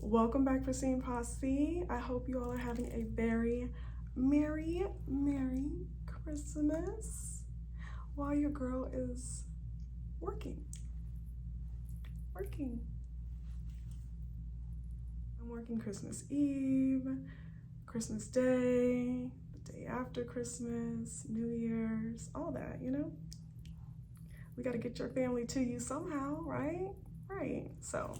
Welcome back, Pristine Posse. I hope you all are having a very merry Christmas while your girl is working. I'm working Christmas Eve, Christmas Day, the day after Christmas, New Year's, all that, you know? We gotta get your family to you somehow, right? Right, so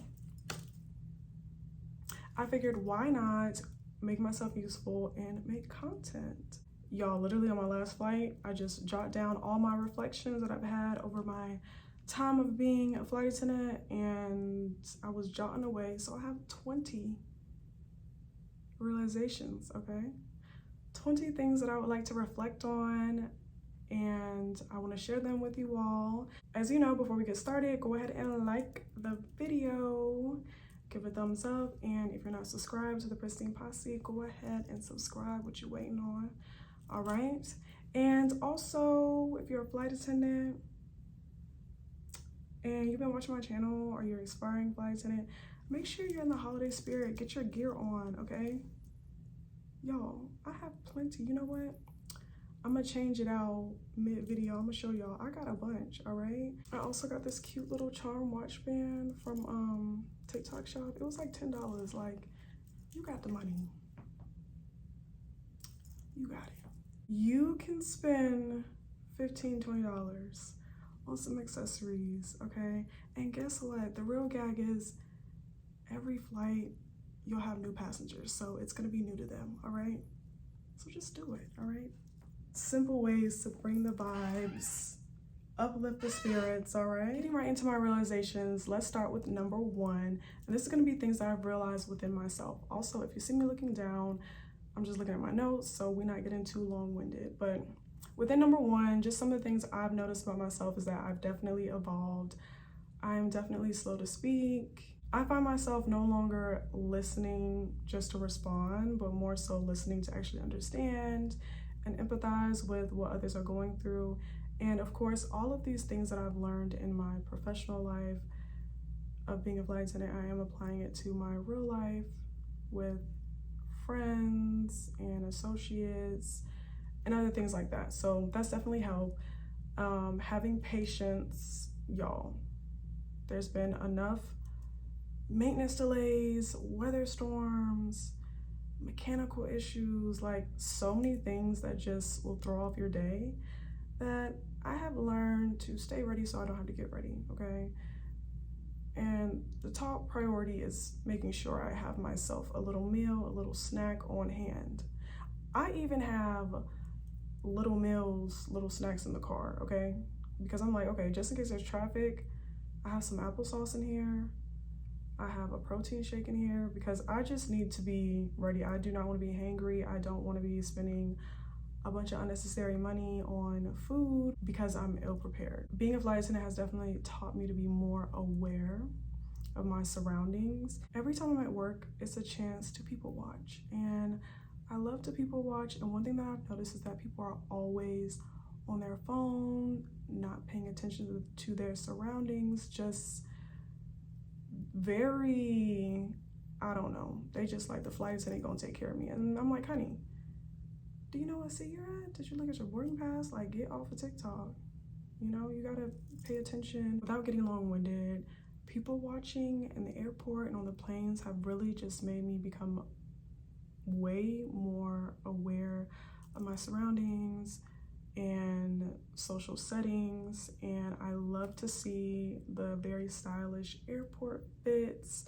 I figured why not make myself useful and make content. Y'all, literally on my last flight, I just jot down all my reflections that I've had over my time of being a flight attendant, and I was jotting away. So I have 20 realizations, okay? 20 things that I would like to reflect on, and I want to share them with you all. As you know, before we get started, go ahead and like the video, give a thumbs up, and if you're not subscribed to the Pristine Posse, go ahead and subscribe. What you waiting on? All right. And also, if you're a flight attendant and you've been watching my channel, or you're an aspiring flight attendant, make sure you're in the holiday spirit. Get your gear on, okay? Y'all, I have plenty. You know what? I'm gonna change it out mid-video. I'm gonna show y'all. I got a bunch, all right? I also got this cute little charm watch band from TikTok shop. It was like $10. Like, you got the money. You got it. You can spend $15, $20 on some accessories, okay? And guess what? The real gag is every flight you'll have new passengers, so it's gonna be new to them, all right? So just do it, all right? Simple ways to bring the vibes, uplift the spirits, all right? Getting right into my realizations, let's start with number one. And this is gonna be things that I've realized within myself. Also, if you see me looking down, I'm just looking at my notes, so we're not getting too long-winded. But within number one, just some of the things I've noticed about myself is that I've definitely evolved. I'm definitely slow to speak. I find myself no longer listening just to respond, but more so listening to actually understand and empathize with what others are going through. And of course, all of these things that I've learned in my professional life of being a flight attendant, I am applying it to my real life with friends and associates and other things like that. So that's definitely helped. Having patience, y'all. There's been enough maintenance delays, weather storms, mechanical issues, like so many things that just will throw off your day, that I have learned to stay ready so I don't have to get ready, okay? And the top priority is making sure I have myself a little meal, a little snack on hand. I even have little meals, little snacks in the car, okay? Because I'm like, okay, just in case there's traffic, I have some applesauce in here. I have a protein shake in here, because I just need to be ready. I do not want to be hangry. I don't want to be spending a bunch of unnecessary money on food because I'm ill prepared. Being a flight attendant has definitely taught me to be more aware of my surroundings. Every time I'm at work, it's a chance to people watch, and I love to people watch. And one thing that I've noticed is that people are always on their phone, not paying attention to their surroundings, just very, I don't know, they just like, the flight attendant gonna take care of me. And I'm like, honey, do you know what seat you're at? Did you look at your boarding pass? Like, get off of TikTok. You know, you gotta pay attention. Without getting long-winded, people watching in the airport and on the planes have really just made me become way more aware of my surroundings and social settings. And I love to see the very stylish airport fits,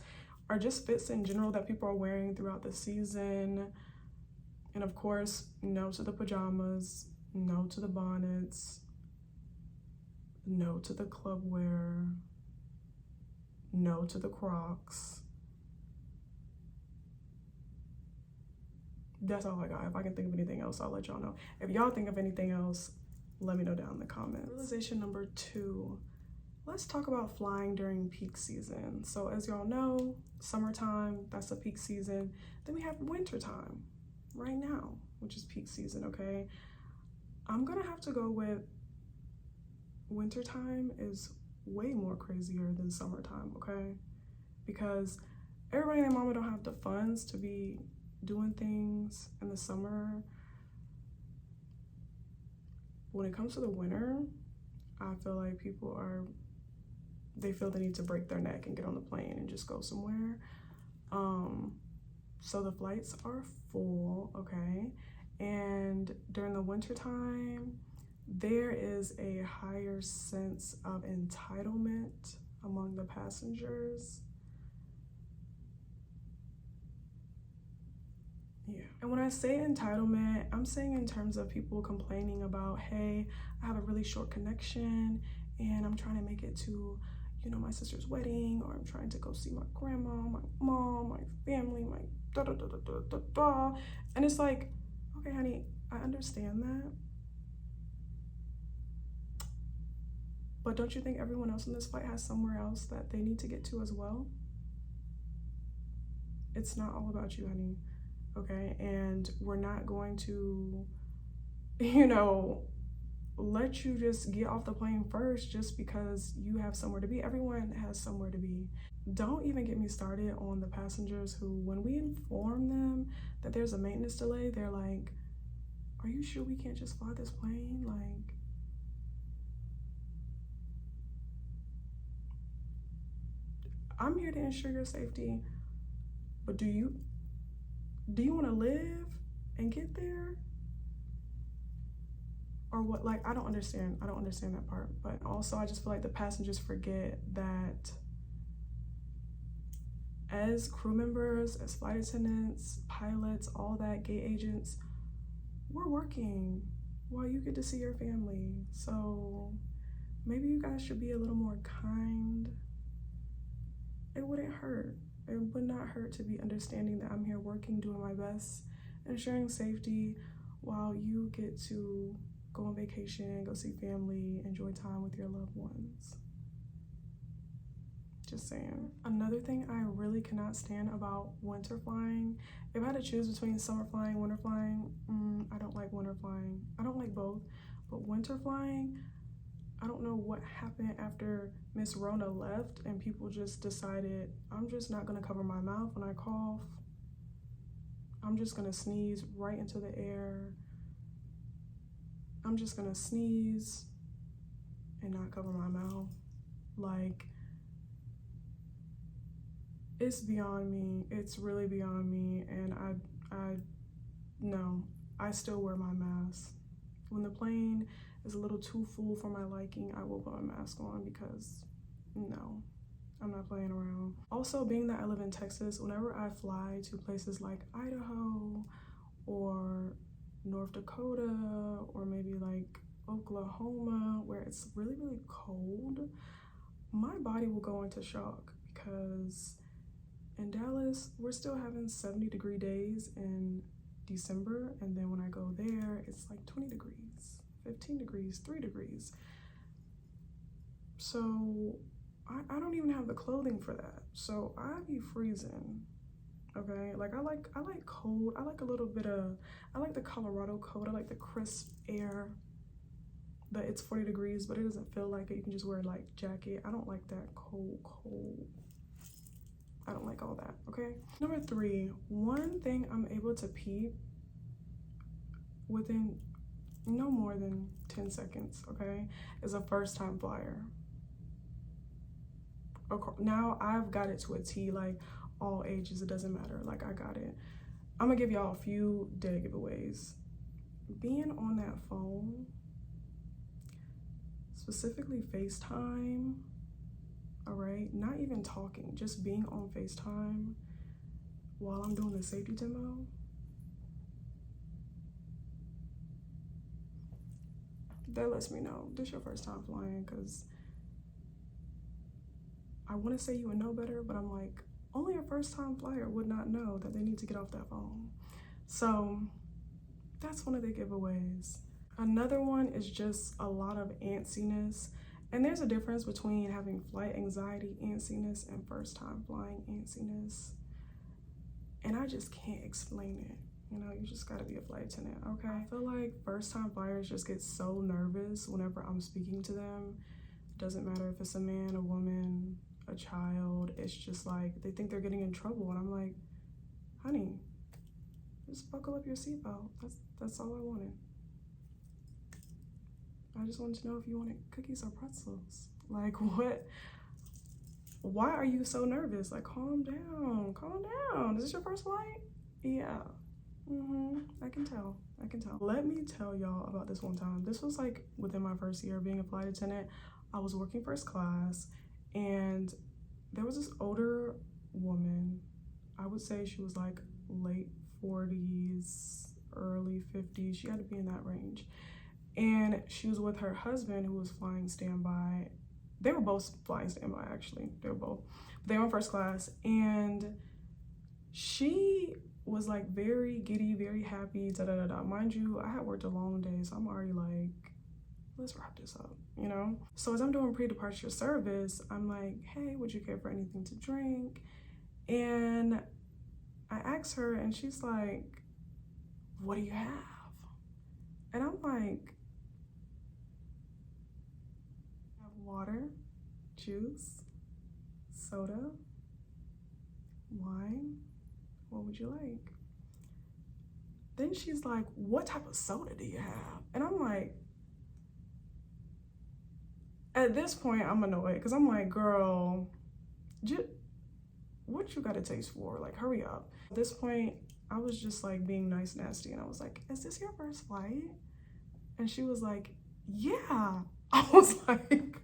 or just fits in general, that people are wearing throughout the season. And of course, no to the pajamas, no to the bonnets, no to the club wear, no to the Crocs. That's all I got. If I can think of anything else, I'll let y'all know. If y'all think of anything else, let me know down in the comments. Realization number two, let's talk about flying during peak season. So as y'all know, summertime, that's the peak season. Then we have wintertime right now, which is peak season, okay? I'm gonna have to go with wintertime is way more crazier than summertime, okay? Because everybody and their mama don't have the funds to be doing things in the summer. When it comes to the winter, I feel like they feel the need to break their neck and get on the plane and just go somewhere. So the flights are full, okay? And during the winter time, there is a higher sense of entitlement among the passengers. Yeah. And when I say entitlement, I'm saying in terms of people complaining about, hey, I have a really short connection and I'm trying to make it to, my sister's wedding, or I'm trying to go see my grandma, my mom, my family, my da da da da da da da. And it's like, okay, honey, I understand that. But don't you think everyone else on this flight has somewhere else that they need to get to as well? It's not all about you, honey. Okay, and we're not going to, let you just get off the plane first just because you have somewhere to be. Everyone has somewhere to be. Don't even get me started on the passengers who, when we inform them that there's a maintenance delay, they're like, are you sure we can't just fly this plane? Like, I'm here to ensure your safety, but do you want to live and get there? Or what? Like, I don't understand that part. But also, I just feel like the passengers forget that as crew members, as flight attendants, pilots, all that, gate agents, we're working while you get to see your family. So maybe you guys should be a little more kind. It wouldn't hurt. It would not hurt to be understanding that I'm here working, doing my best, ensuring safety while you get to go on vacation, go see family, enjoy time with your loved ones. Just saying. Another thing I really cannot stand about winter flying, if I had to choose between summer flying, winter flying, I don't like winter flying. I don't like both, but winter flying, I don't know what happened after Miss Rona left and people just decided, I'm just not gonna cover my mouth when I cough. I'm just gonna sneeze right into the air. I'm just gonna sneeze and not cover my mouth. Like, it's beyond me. It's really beyond me. And I still wear my mask. When the plane is a little too full for my liking, I will put my mask on because no, I'm not playing around. Also, being that I live in Texas, whenever I fly to places like Idaho or North Dakota or maybe like Oklahoma where it's really, really cold, my body will go into shock because in Dallas, we're still having 70-degree days in December, and then when I go there, it's like 20 degrees, 15 degrees, 3 degrees. So I don't even have the clothing for that. So I be freezing. Okay, like I like cold. I like I like the Colorado cold. I like the crisp air. That it's 40 degrees, but it doesn't feel like it. You can just wear like jacket. I don't like that cold. I don't like all that, okay? Number 3, one thing I'm able to peep within no more than 10 seconds, okay, is a first-time flyer. Now I've got it to a T, like all ages, it doesn't matter, like I got it. I'm gonna give y'all a few dead giveaways. Being on that phone, specifically FaceTime, all right, not even talking, just being on FaceTime while I'm doing the safety demo. That lets me know this is your first time flying, because I want to say you would know better, but I'm like, only a first-time flyer would not know that they need to get off that phone. So that's one of the giveaways. Another one is just a lot of antsiness. And there's a difference between having flight anxiety antsiness and first-time flying antsiness. And I just can't explain it. You just gotta be a flight attendant, okay? I feel like first-time flyers just get so nervous whenever I'm speaking to them. It doesn't matter if it's a man, a woman, a child, it's just like they think they're getting in trouble, and I'm like, honey, just buckle up your seatbelt. That's all I wanted. I just wanted to know if you wanted cookies or pretzels. Like, what? Why are you so nervous? Like, calm down, calm down. Is this your first flight? Yeah. I can tell. Let me tell y'all about this one time. This was like within my first year of being a flight attendant. I was working first class, and there was this older woman. I would say she was like late 40s, early 50s. She had to be in that range. And she was with her husband, who was flying standby. They were both flying standby, actually. They were in first class. And she was like very giddy, very happy, da-da-da-da. Mind you, I had worked a long day, so I'm already like, let's wrap this up, you know? So as I'm doing pre-departure service, I'm like, hey, would you care for anything to drink? And I asked her, and she's like, what do you have? And I'm like, I have water, juice, soda, wine. What would you like? Then she's like, what type of soda do you have? And I'm like, at this point, I'm annoyed, because I'm like, girl, what you got a taste for? Like, hurry up. At this point, I was just like being nice, nasty, and I was like, is this your first flight? And she was like, yeah. I was like,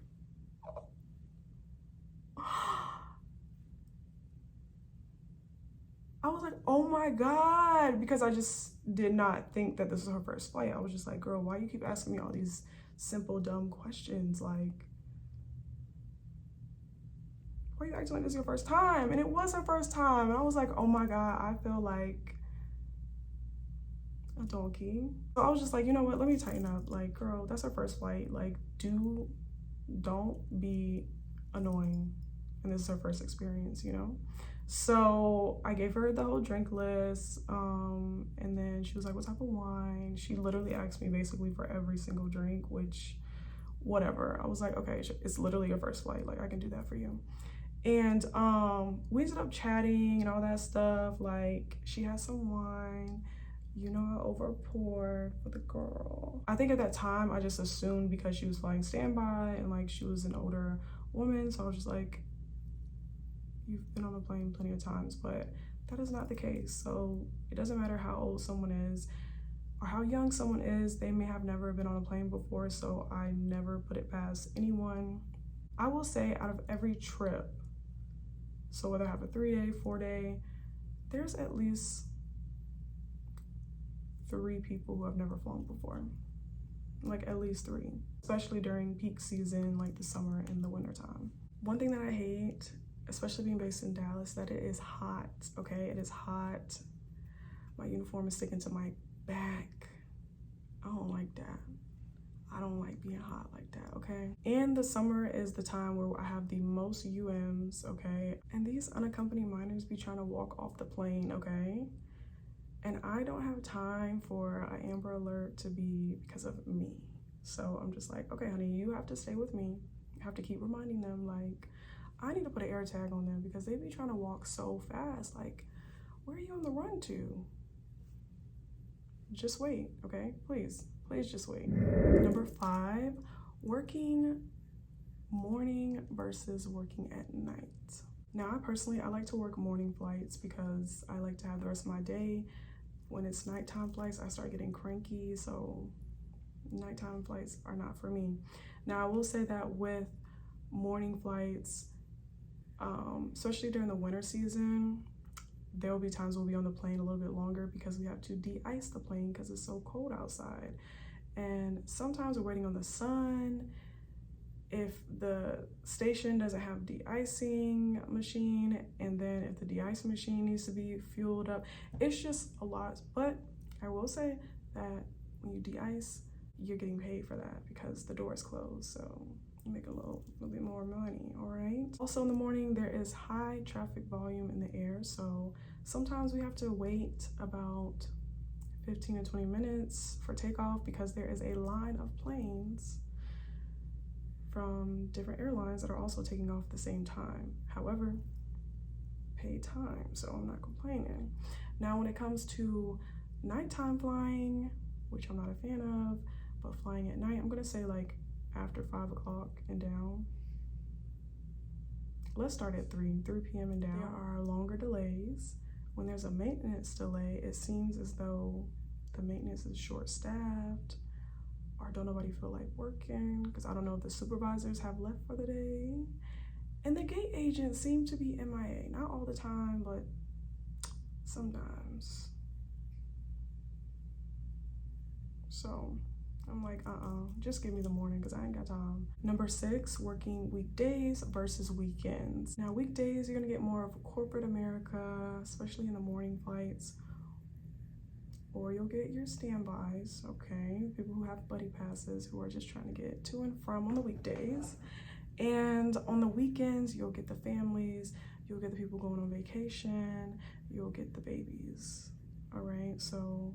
oh my God, because I just did not think that this was her first flight. I was just like, girl, why you keep asking me all these simple, dumb questions? Like, why are you acting like this is your first time? And it was her first time. And I was like, oh my God, I feel like a donkey. So I was just like, you know what, let me tighten up. Like, girl, that's her first flight. Like, don't be annoying. And this is her first experience, you know? So I gave her the whole drink list, and then she was like, what type of wine? She literally asked me basically for every single drink, which, whatever. I was like, okay, it's literally your first flight. Like, I can do that for you. And we ended up chatting and all that stuff. Like, she had some wine. You know, I overpoured for the girl. I think at that time, I just assumed because she was flying standby and like she was an older woman. So I was just like, you've been on a plane plenty of times, but that is not the case. So it doesn't matter how old someone is or how young someone is, they may have never been on a plane before. So I never put it past anyone. I will say out of every trip, so whether I have a 3-day, 4-day, there's at least 3 people who have never flown before. Like at least 3, especially during peak season, like the summer and the winter time. One thing that I hate, especially being based in Dallas, that it is hot, okay? It is hot. My uniform is sticking to my back. I don't like that. I don't like being hot like that, okay? And the summer is the time where I have the most UMs, okay? And these unaccompanied minors be trying to walk off the plane, okay? And I don't have time for an Amber Alert to be because of me. So I'm just like, okay, honey, you have to stay with me. You have to keep reminding them, like, I need to put an air tag on them because they be trying to walk so fast. Like, where are you on the run to? Just wait, okay? Please just wait. Number 5, working morning versus working at night. Now, I like to work morning flights because I like to have the rest of my day. When it's nighttime flights, I start getting cranky, so nighttime flights are not for me. Now, I will say that with morning flights, especially during the winter season, there will be times we'll be on the plane a little bit longer because we have to de-ice the plane because it's so cold outside. And sometimes we're waiting on the sun. If the station doesn't have de-icing machine, and then if the de-icing machine needs to be fueled up, it's just a lot. But I will say that when you de-ice, you're getting paid for that because the door is closed. So you make a little bit more money, all right? Also in the morning, there is high traffic volume in the air. So sometimes we have to wait about 15 to 20 minutes for takeoff because there is a line of planes from different airlines that are also taking off the same time. However, paid time, so I'm not complaining. Now, when it comes to nighttime flying, which I'm not a fan of, but flying at night, I'm gonna say like after 5 o'clock and down. Let's start at 3 p.m. and down. There are longer delays. When there's a maintenance delay, it seems as though the maintenance is short-staffed or don't nobody feel like working, because I don't know if the supervisors have left for the day. And the gate agents seem to be MIA. Not all the time, but sometimes. So I'm like, just give me the morning because I ain't got time. Number 6, working weekdays versus weekends. Now, weekdays, you're gonna get more of corporate America, especially in the morning flights, or you'll get your standbys, okay? People who have buddy passes who are just trying to get to and from on the weekdays. And on the weekends, you'll get the families, you'll get the people going on vacation, you'll get the babies, all right? So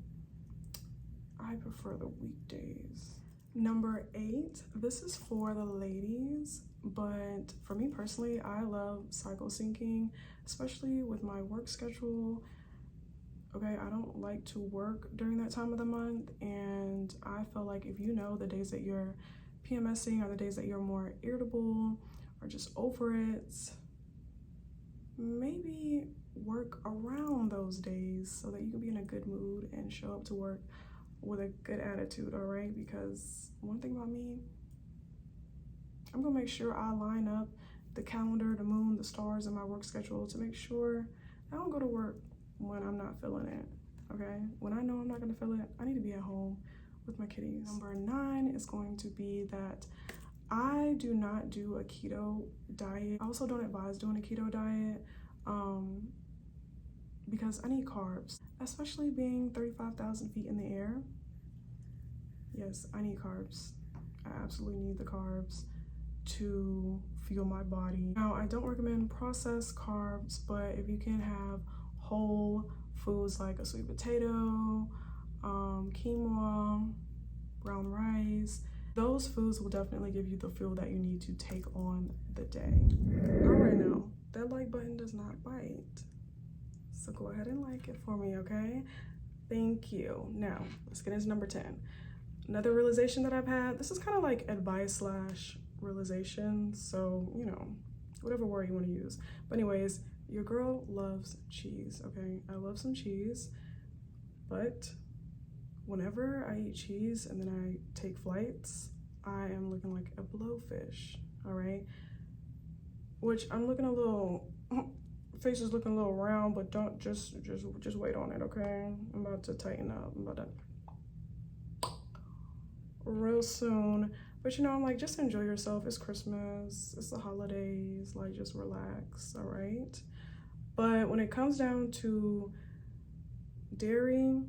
I prefer the weekdays. Number 8, this is for the ladies, but for me personally, I love cycle syncing, especially with my work schedule. Okay, I don't like to work during that time of the month, and I feel like if you know the days that you're PMSing are the days that you're more irritable or just over it, maybe work around those days so that you can be in a good mood and show up to work with a good attitude, all right? Because one thing about me, I'm gonna make sure I line up the calendar, the moon, the stars in my work schedule to make sure I don't go to work when I'm not feeling it, okay? When I know I'm not gonna feel it, I need to be at home with my kitties. Number 9 is going to be that I do not do a keto diet. I also don't advise doing a keto diet because I need carbs, especially being 35,000 feet in the air. Yes, I need carbs. I absolutely need the carbs to fuel my body. Now, I don't recommend processed carbs, but if you can have whole foods like a sweet potato, quinoa, brown rice, those foods will definitely give you the fuel that you need to take on the day. All right, now, that like button does not bite. So go ahead and like it for me, okay? Thank you. Now, let's get into number 10. Another realization that I've had, this is kind of like advice / realization, so, you know, whatever word you want to use. But anyways, your girl loves cheese, okay? I love some cheese, but whenever I eat cheese and then I take flights, I am looking like a blowfish, all right? Which I'm looking a little, face is looking a little round, but don't just wait on it, okay? I'm about to tighten up. I'm about to real soon. But you know, I'm like, just enjoy yourself. It's Christmas, it's the holidays, like just relax, all right? But when it comes down to dairy,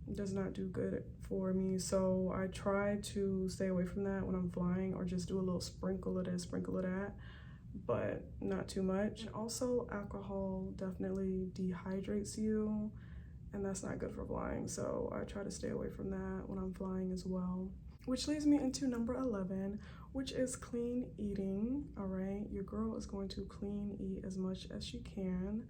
it does not do good for me. So I try to stay away from that when I'm flying, or just do a little sprinkle of this, sprinkle of that, but not too much. And also alcohol definitely dehydrates you, and that's not good for flying. So I try to stay away from that when I'm flying as well. Which leads me into number 11, which is clean eating, all right? Your girl is going to clean eat as much as she can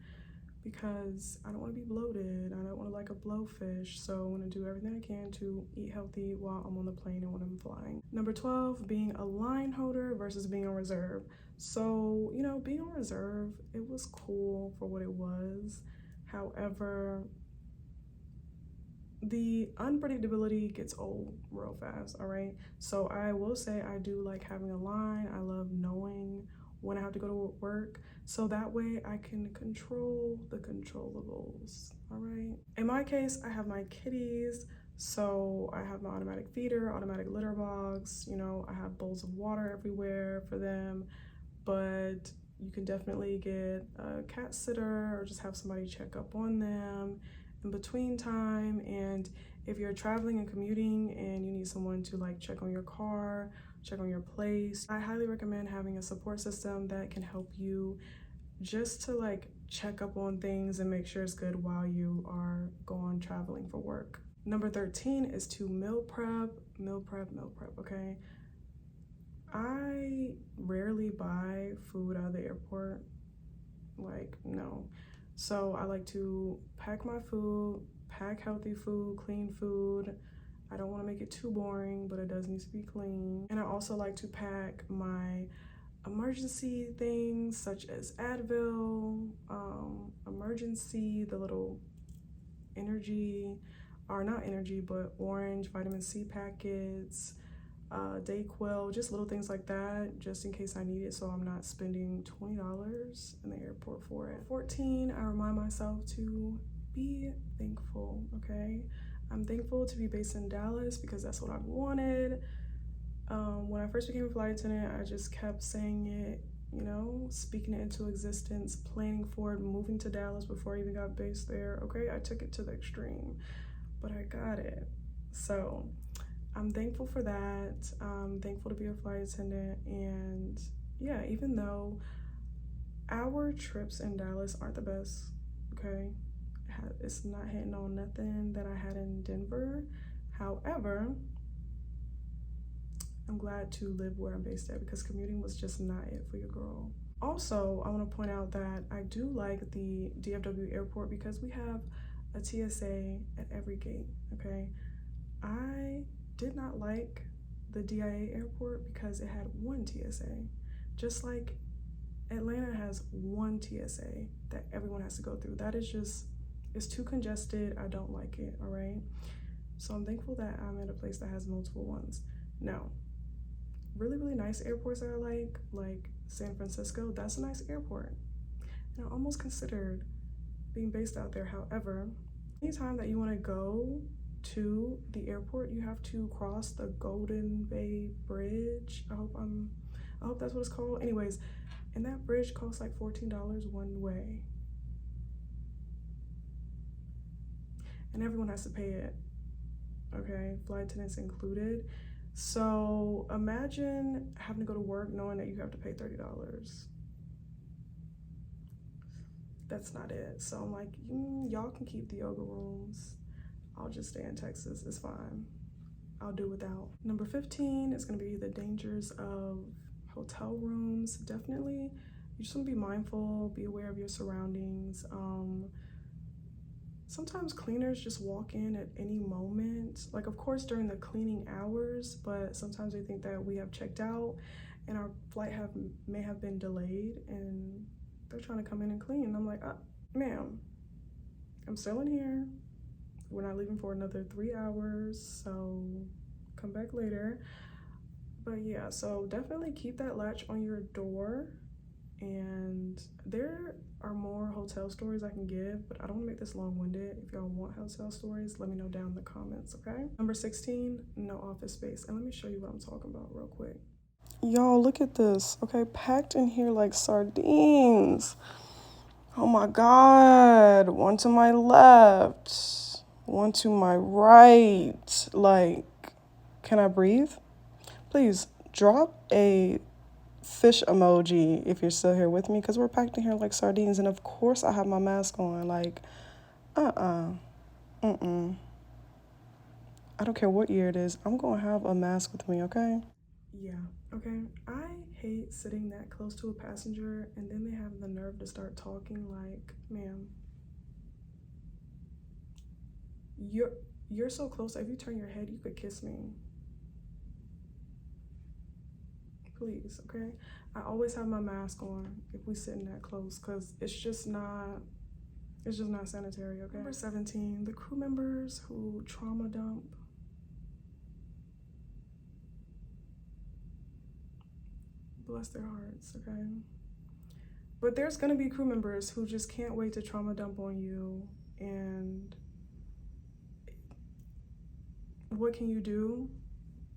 because I don't want to be bloated. I don't want to like a blowfish. So I'm going to do everything I can to eat healthy while I'm on the plane and when I'm flying. Number 12, being a line holder versus being on reserve. So, you know, being on reserve, it was cool for what it was. However, the unpredictability gets old real fast, all right? So I will say I do like having a line. I love knowing when I have to go to work, so that way I can control the controllables, all right? In my case, I have my kitties, so I have my automatic feeder, automatic litter box, you know, I have bowls of water everywhere for them, but you can definitely get a cat sitter or just have somebody check up on them in between time. And if you're traveling and commuting and you need someone to like check on your car, check on your place, I highly recommend having a support system that can help you just to like check up on things and make sure it's good while you are going traveling for work. Number 13 is to meal prep, okay? I rarely buy food out of the airport. Like, no. So I like to pack my food, pack healthy food, clean food. I don't want to make it too boring, but it does need to be clean. And I also like to pack my emergency things such as Advil, emergency, the little energy, or not energy, but orange vitamin C packets, Dayquil, just little things like that, just in case I need it, so I'm not spending $20 in the airport for it. 14, I remind myself to be thankful, okay? I'm thankful to be based in Dallas because that's what I wanted. When I first became a flight attendant, I just kept saying it, you know, speaking it into existence, planning for it, moving to Dallas before I even got based there. Okay, I took it to the extreme, but I got it. So I'm thankful for that. I'm thankful to be a flight attendant. And yeah, even though our trips in Dallas aren't the best, okay, it's not hitting on nothing that I had in Denver. However, I'm glad to live where I'm based at because commuting was just not it for your girl. Also, I want to point out that I do like the DFW airport because we have a TSA at every gate, okay? I did not like the DIA airport because it had one TSA. Just like Atlanta has one TSA that everyone has to go through. That is just, it's too congested. I don't like it, all right? So I'm thankful that I'm at a place that has multiple ones. Now, really, really nice airports that I like San Francisco, that's a nice airport. And I almost considered being based out there. However, anytime that you want to go to the airport, you have to cross the Golden Bay Bridge. I hope that's what it's called. Anyways, and that bridge costs like $14 one way. And everyone has to pay it, okay? Flight attendants included. So imagine having to go to work knowing that you have to pay $30. That's not it. So I'm like, y'all can keep the yoga rooms. I'll just stay in Texas, it's fine. I'll do without. Number 15 is gonna be the dangers of hotel rooms. Definitely, you just wanna be mindful, be aware of your surroundings. Sometimes cleaners just walk in at any moment, like of course during the cleaning hours, but sometimes they think that we have checked out and our flight may have been delayed and they're trying to come in and clean. And I'm like, ma'am, I'm still in here. We're not leaving for another 3 hours, so come back later. But yeah, so definitely keep that latch on your door. And there are more hotel stories I can give, but I don't want to make this long-winded. If y'all want hotel stories, let me know down in the comments, okay? Number 16, no office space. And let me show you what I'm talking about real quick. Y'all, look at this, okay? Packed in here like sardines. Oh my God. One to my left, one to my right. Like, can I breathe? Please drop a fish emoji if you're still here with me, because we're packed in here like sardines. And of course I have my mask on. Like, I don't care what year it is, I'm gonna have a mask with me, okay? Yeah, okay. I hate sitting that close to a passenger and then they have the nerve to start talking. Like, ma'am, you're so close, if you turn your head you could kiss me. Please, okay? I always have my mask on if we sitting that close because it's just not sanitary, okay? Number 17, the crew members who trauma dump. Bless their hearts, okay? But there's gonna be crew members who just can't wait to trauma dump on you, and what can you do?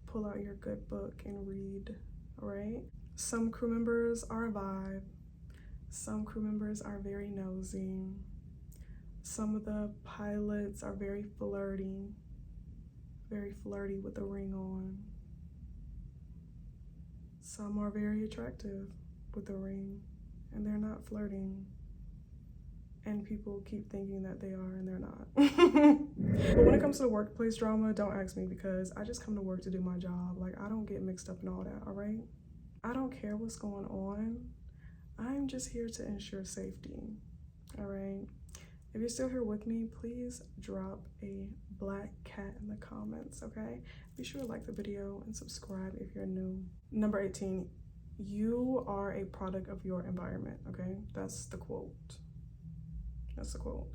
Pull out your good book and read, all right? Some crew members are a vibe. Some crew members are very nosy. Some of the pilots are very flirty with a ring on. Some are very attractive with a ring and they're not flirting. And people keep thinking that they are and they're not. But when it comes to the workplace drama, don't ask me because I just come to work to do my job. Like, I don't get mixed up in all that, all right? I don't care what's going on. I'm just here to ensure safety. All right. If you're still here with me, please drop a black cat in the comments, okay? Be sure to like the video and subscribe if you're new. Number 18, you are a product of your environment, okay? That's the quote. That's the quote.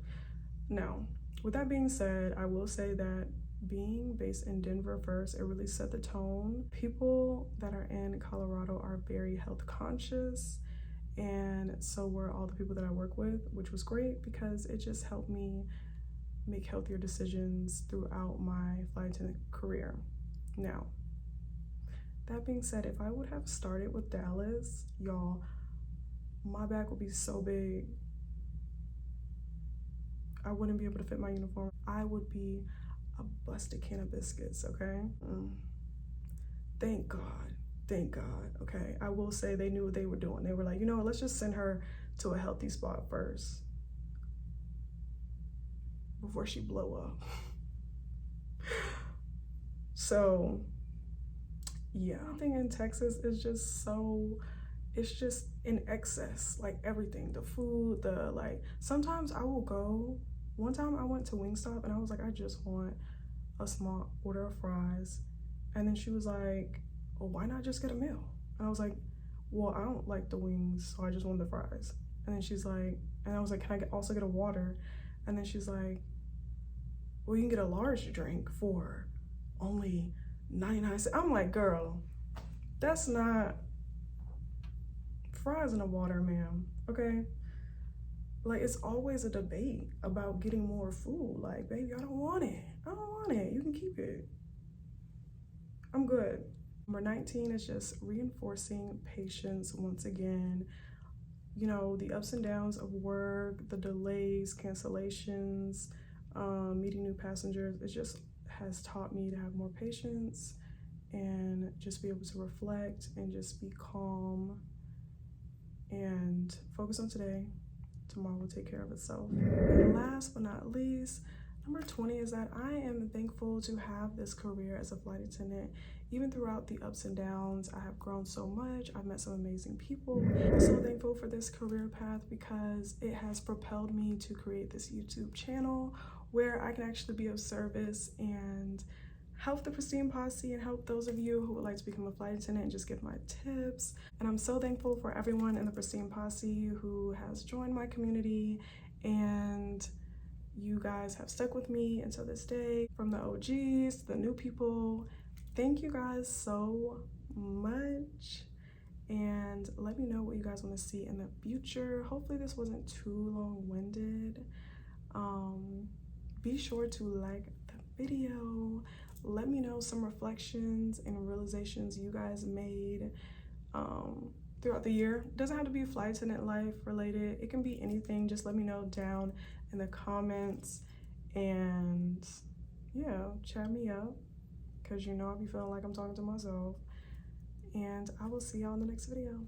Now, with that being said, I will say that being based in Denver first, it really set the tone. People that are in Colorado are very health conscious, and so were all the people that I work with, which was great because it just helped me make healthier decisions throughout my flight attendant career. Now, that being said, if I would have started with Dallas, y'all, my back would be so big. I wouldn't be able to fit my uniform. I would be a busted can of biscuits, okay? Thank God. Thank God, okay? I will say they knew what they were doing. They were like, you know what, let's just send her to a healthy spot first before she blow up. So, yeah. Everything in Texas is just so, it's just in excess, like everything. The food, sometimes I will go. One time I went to Wingstop and I was like, I just want a small order of fries. And then she was like, well, why not just get a meal? And I was like, well, I don't like the wings, so I just want the fries. And then she's like, and I was like, can I also get a water? And then she's like, well, you can get a large drink for only 99 cents. I'm like, girl, that's not fries and a water, ma'am, okay? Like, it's always a debate about getting more food. Like, baby, I don't want it. I don't want it. You can keep it. I'm good. Number 19 is just reinforcing patience once again. You know, the ups and downs of work, the delays, cancellations, meeting new passengers, it just has taught me to have more patience and just be able to reflect and just be calm and focus on today. Tomorrow will take care of itself. And last but not least, number 20 is that I am thankful to have this career as a flight attendant. Even throughout the ups and downs, I have grown so much. I've met some amazing people. I'm so thankful for this career path because it has propelled me to create this YouTube channel where I can actually be of service and help the Pristine Posse and help those of you who would like to become a flight attendant and just give my tips. And I'm so thankful for everyone in the Pristine Posse who has joined my community, and you guys have stuck with me until this day. From the OGs to the new people, thank you guys so much. And let me know what you guys want to see in the future. Hopefully this wasn't too long-winded. Be sure to like the video. Let me know some reflections and realizations you guys made throughout the year. It doesn't have to be flight attendant life related. It can be anything. Just let me know down in the comments, and yeah, chat me up because you know I'll be feeling like I'm talking to myself. And I will see y'all in the next video.